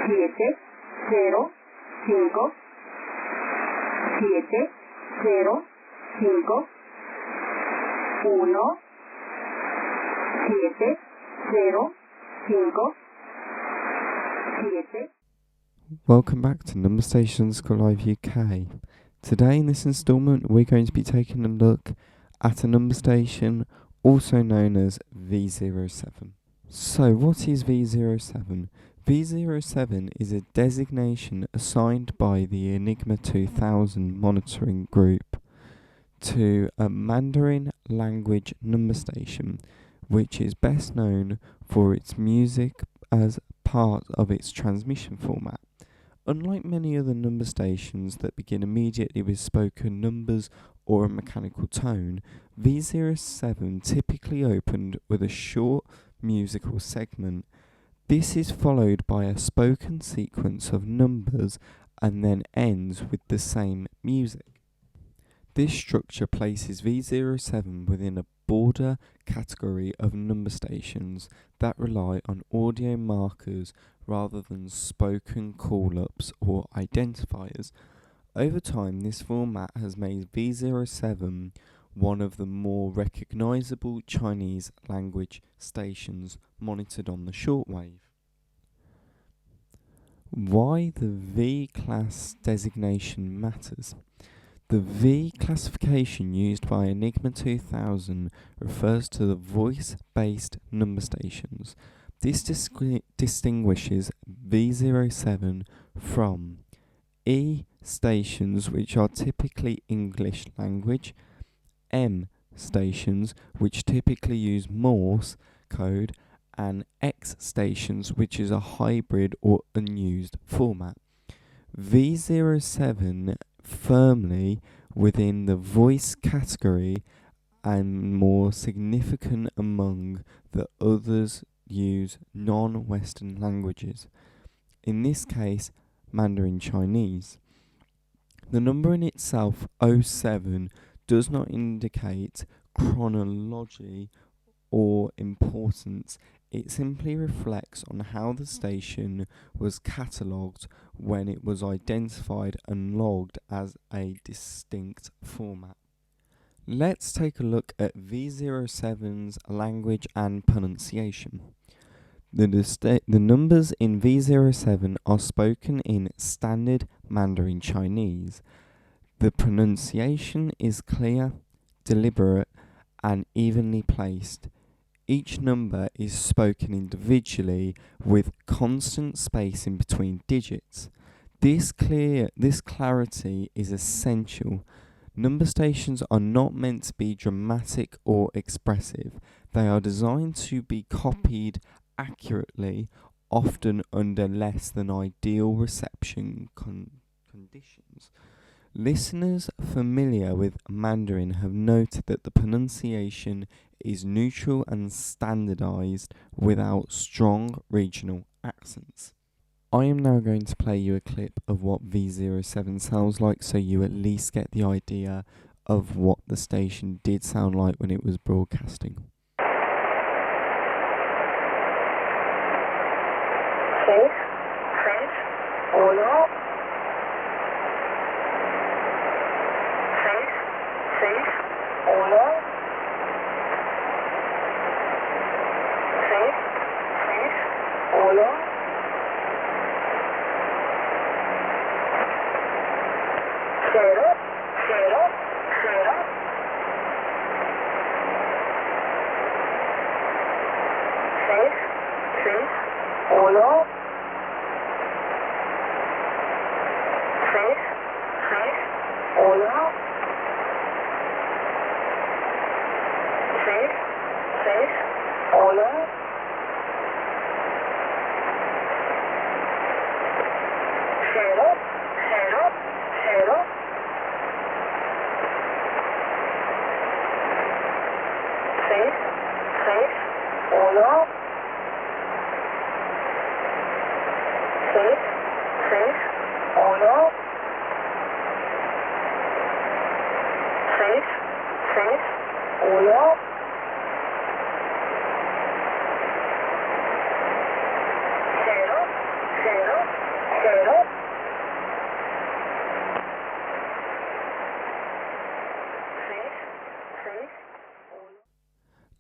7, 0, 5, 7, 0, 5, 1, 7, 0, 5, 7. Welcome back to Number Station School Live UK. Today in this instalment we're going to be taking a look at a number station also known as V07. So what is V07? V07 is a designation assigned by the Enigma 2000 monitoring group to a Mandarin-language number station which is best known for its music as part of its transmission format. Unlike many other number stations that begin immediately with spoken numbers or a mechanical tone, V07 typically opened with a short musical segment. This is followed by a spoken sequence of numbers and then ends with the same music. This structure places V07 within a broader category of number stations that rely on audio markers rather than spoken call-ups or identifiers. Over time, this format has made V07 one of the more recognisable Chinese language stations monitored on the shortwave. Why the V-class designation matters. The V classification used by Enigma 2000 refers to the voice-based number stations. This distinguishes V07 from E stations, which are typically English language, M stations, which typically use Morse code, and X stations, which is a hybrid or unused format. V07 firmly within the voice category and more significant among the others use non-Western languages, in this case Mandarin Chinese. The number in itself, 07, does not indicate chronology or importance. It simply reflects on how the station was catalogued when it was identified and logged as a distinct format. Let's take a look at V07's language and pronunciation. The numbers in V07 are spoken in standard Mandarin Chinese. The pronunciation is clear, deliberate, and evenly placed. Each number is spoken individually with constant space in between digits. This clarity is essential. Number stations are not meant to be dramatic or expressive. They are designed to be copied accurately, often under less than ideal reception conditions. Listeners familiar with Mandarin have noted that the pronunciation is neutral and standardized without strong regional accents. I am now going to play you a clip of what V07 sounds like so you at least get the idea of what the station did sound like when it was broadcasting.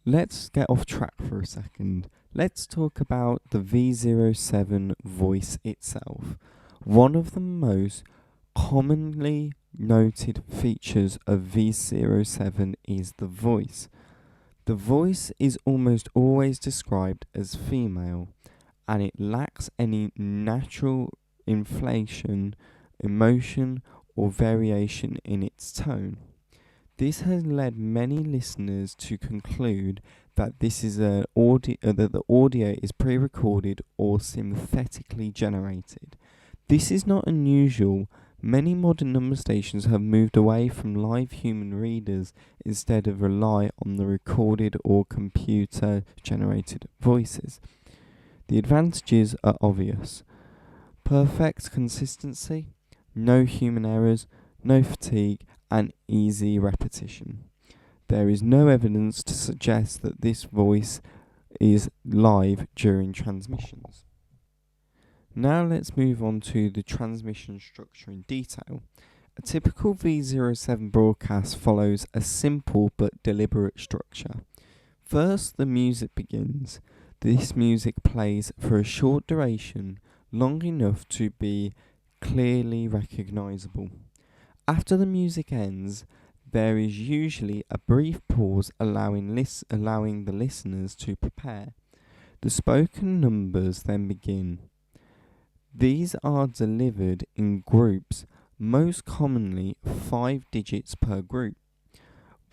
Let's get off track for a second. Let's talk about the V07 voice itself. One of the most commonly noted features of V07 is the voice. The voice is almost always described as female, and it lacks any natural inflation, emotion, or variation in its tone. This has led many listeners to conclude that that the audio is pre-recorded or synthetically generated. This is not unusual. Many modern number stations have moved away from live human readers instead of rely on the recorded or computer-generated voices. The advantages are obvious. Perfect consistency, no human errors, no fatigue, and easy repetition. There is no evidence to suggest that this voice is live during transmissions. Now let's move on to the transmission structure in detail. A typical V07 broadcast follows a simple but deliberate structure. First, the music begins. This music plays for a short duration, long enough to be clearly recognisable. After the music ends, there is usually a brief pause allowing the listeners to prepare. The spoken numbers then begin. These are delivered in groups, most commonly 5 digits per group.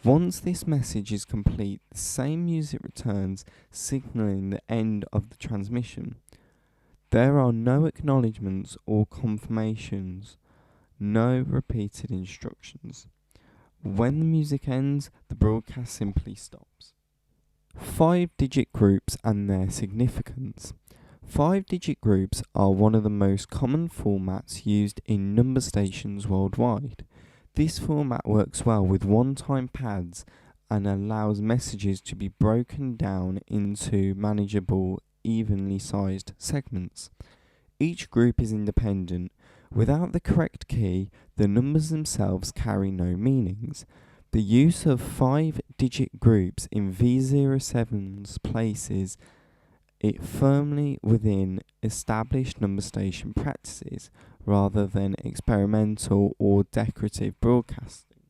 Once this message is complete, the same music returns, signalling the end of the transmission. There are no acknowledgements or confirmations, no repeated instructions. When the music ends, the broadcast simply stops. 5-digit groups and their significance. 5-digit groups are one of the most common formats used in number stations worldwide. This format works well with one-time pads and allows messages to be broken down into manageable, evenly sized segments. Each group is independent. Without the correct key, the numbers themselves carry no meanings. The use of 5-digit groups in V07's places it firmly within established number station practices rather than experimental or decorative broadcasting.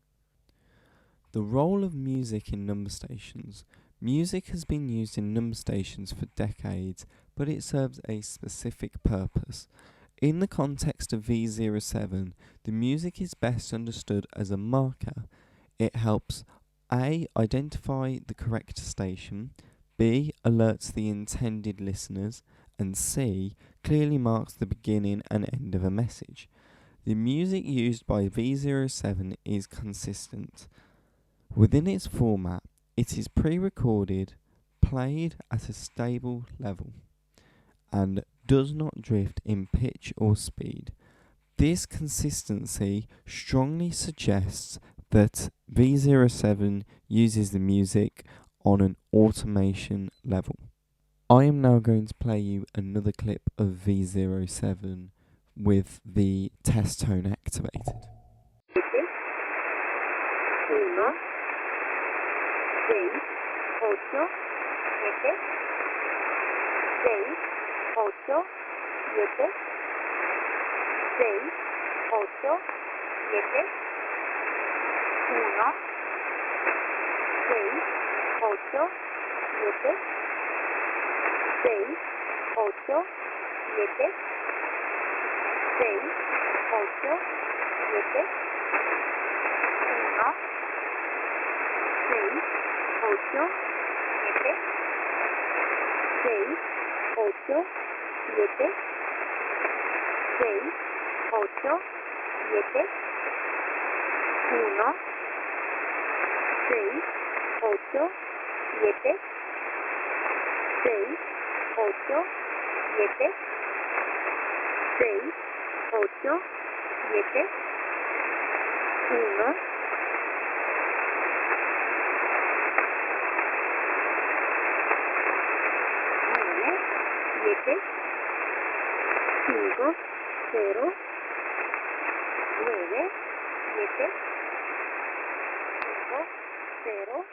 The role of music in number stations. Music has been used in number stations for decades, but it serves a specific purpose. In the context of V07, the music is best understood as a marker. It helps A. identify the correct station, B. alerts the intended listeners, and C. clearly marks the beginning and end of a message. The music used by V07 is consistent. Within its format, it is pre-recorded, played at a stable level, and does not drift in pitch or speed. This consistency strongly suggests that V07 uses the music on an automation level. I am now going to play you another clip of V07 with the test tone activated. 0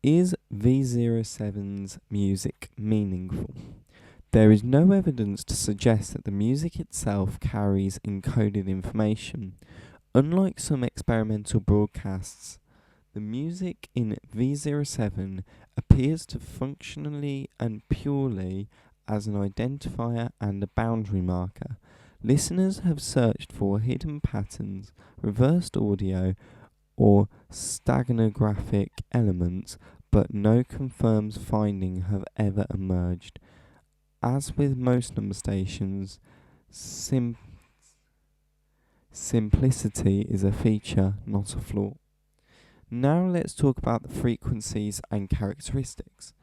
Is V07's music meaningful? There is no evidence to suggest that the music itself carries encoded information. Unlike some experimental broadcasts, the music in V07 appears to functionally and purely as an identifier and a boundary marker. Listeners have searched for hidden patterns, reversed audio, or steganographic elements, but no confirmed finding have ever emerged. As with most number stations, simplicity is a feature, not a flaw. Now let's talk about the frequencies and characteristics.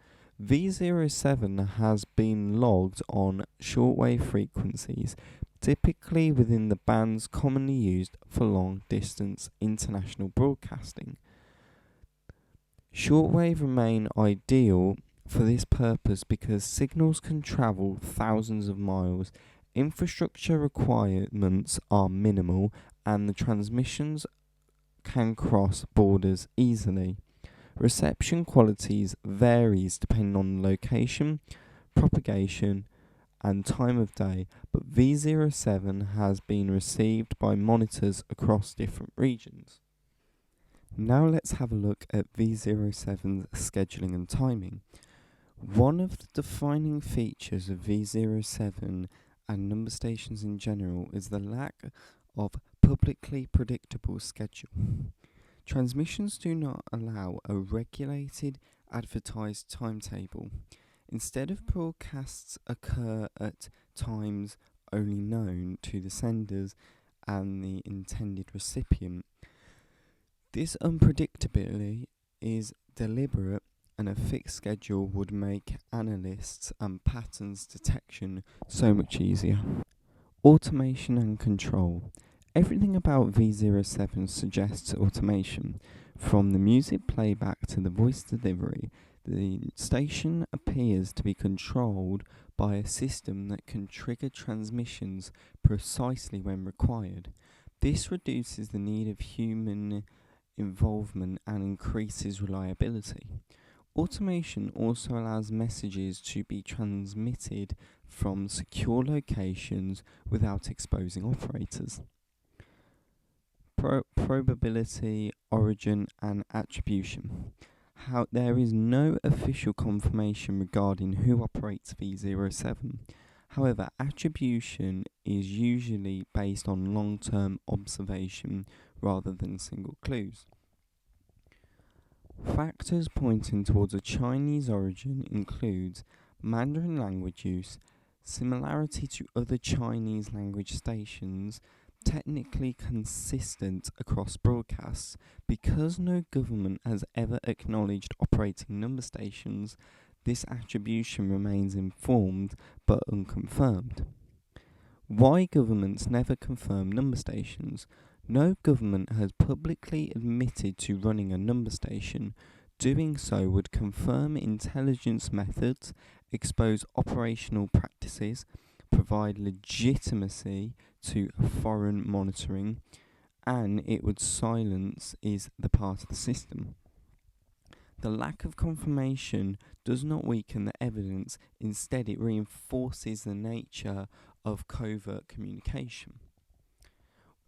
V07 has been logged on shortwave frequencies, typically within the bands commonly used for long-distance international broadcasting. Shortwave remain ideal for this purpose because signals can travel thousands of miles, infrastructure requirements are minimal, and the transmissions can cross borders easily. Reception qualities varies depending on location, propagation, and time of day, but V07 has been received by monitors across different regions. Now let's have a look at V07's scheduling and timing. One of the defining features of V07 and number stations in general is the lack of publicly predictable schedule. Transmissions do not allow a regulated, advertised timetable. Instead of broadcasts occur at times only known to the senders and the intended recipient. This unpredictability is deliberate, and a fixed schedule would make analysts and patterns detection so much easier. Automation and control. Everything about V07 suggests automation. From the music playback to the voice delivery, the station appears to be controlled by a system that can trigger transmissions precisely when required. This reduces the need of human involvement and increases reliability. Automation also allows messages to be transmitted from secure locations without exposing operators. Probability, origin, and attribution. There is no official confirmation regarding who operates V07. However, attribution is usually based on long-term observation rather than single clues. Factors pointing towards a Chinese origin includes Mandarin-language use, similarity to other Chinese language stations, technically consistent across broadcasts. Because no government has ever acknowledged operating number stations, this attribution remains informed but unconfirmed. Why governments never confirm number stations? No government has publicly admitted to running a number station. Doing so would confirm intelligence methods, expose operational practices, provide legitimacy to foreign monitoring, and it would silence the part of the system. The lack of confirmation does not weaken the evidence, instead it reinforces the nature of covert communication.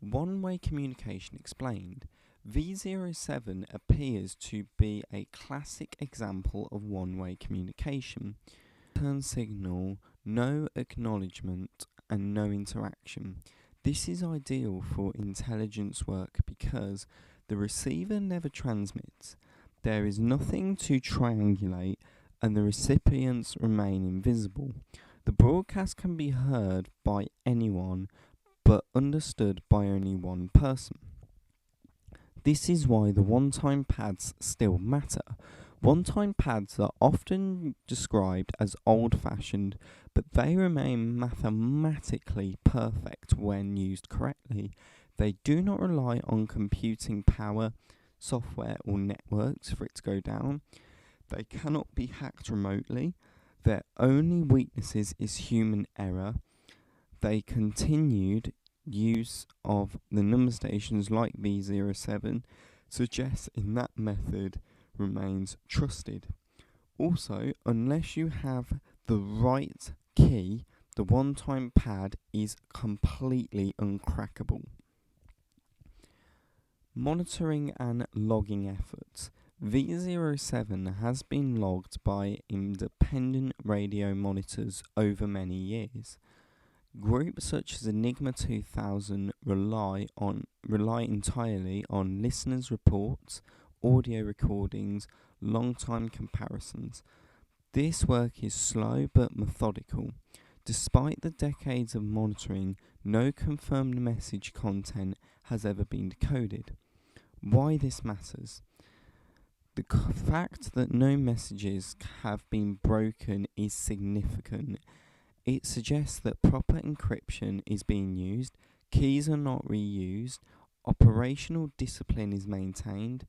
One-way communication explained. V07 appears to be a classic example of one-way communication. Turn signal, no acknowledgement, and no interaction. This is ideal for intelligence work because the receiver never transmits. There is nothing to triangulate, and the recipients remain invisible. The broadcast can be heard by anyone, but understood by only one person. This is why the one-time pads still matter. One-time pads are often described as old-fashioned, but they remain mathematically perfect when used correctly. They do not rely on computing power, software, or networks for it to go down. They cannot be hacked remotely. Their only weaknesses is human error. They continued use of the number stations like V07 suggests in that method remains trusted. Also, unless you have the right key, the one-time pad is completely uncrackable. Monitoring and logging efforts. V07 has been logged by independent radio monitors over many years. Groups such as Enigma 2000 rely entirely on listeners' reports, audio recordings, long-time comparisons. This work is slow but methodical. Despite the decades of monitoring, no confirmed message content has ever been decoded. Why this matters? The fact that no messages have been broken is significant. It suggests that proper encryption is being used, keys are not reused, operational discipline is maintained.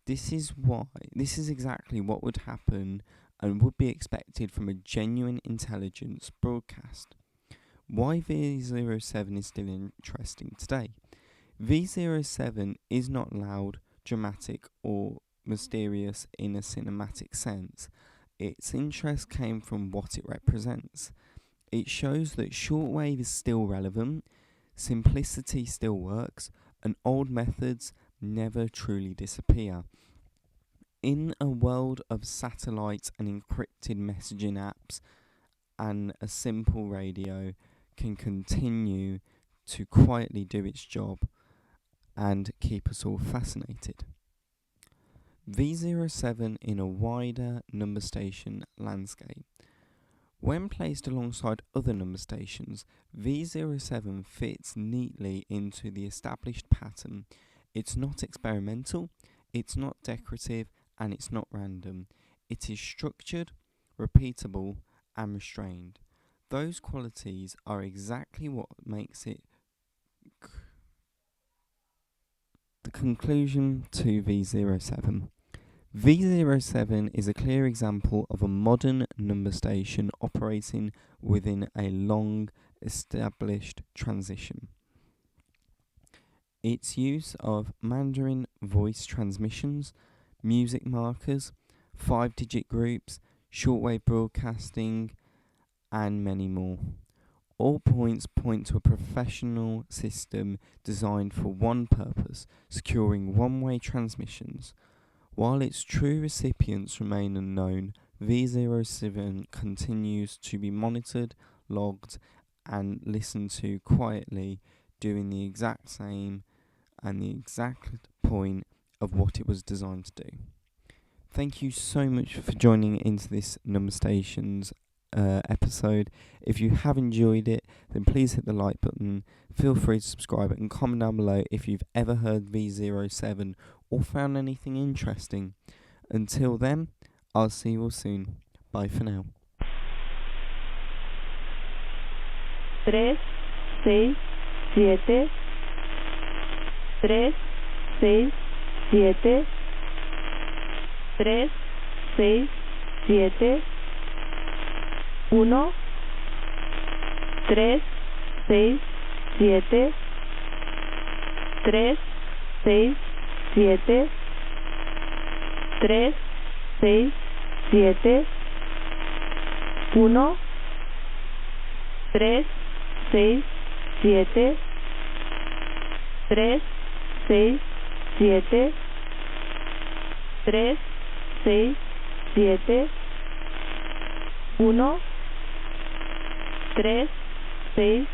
This is exactly what would happen and would be expected from a genuine intelligence broadcast. Why V07 is still interesting today. V07 is not loud, dramatic, or mysterious in a cinematic sense. Its interest came from what it represents. It shows that shortwave is still relevant, simplicity still works, and old methods never truly disappear. In a world of satellites and encrypted messaging apps, and a simple radio can continue to quietly do its job and keep us all fascinated. V07 in a wider number station landscape. When placed alongside other number stations, V07 fits neatly into the established pattern. It's not experimental, it's not decorative, and it's not random. It is structured, repeatable, and restrained. Those qualities are exactly what makes it the conclusion to V07. V07 is a clear example of a modern number station operating within a long established transition. Its use of Mandarin voice transmissions, music markers, 5-digit groups, shortwave broadcasting, and many more. All points point to a professional system designed for one purpose, securing one-way transmissions. While its true recipients remain unknown, V07 continues to be monitored, logged, and listened to quietly, doing the exact same and the exact point of what it was designed to do. Thank you so much for joining into this Number Stations episode. If you have enjoyed it, then please hit the like button, feel free to subscribe, and comment down below if you've ever heard V07 or found anything interesting. Until then, I'll see you all soon. Bye for now. 3, 6, 7, 3, 6, 7, 3, 6, 7, 1, 3, 6, 7, 3, 6, 7, 3, 6, 7, 1, 3, 6, 7, 3, 6, 7, 3, 6, 7, 1, 3, 6,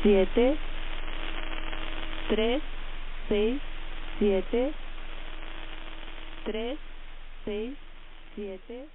7, 3, 6, 7, 3, 6, 7.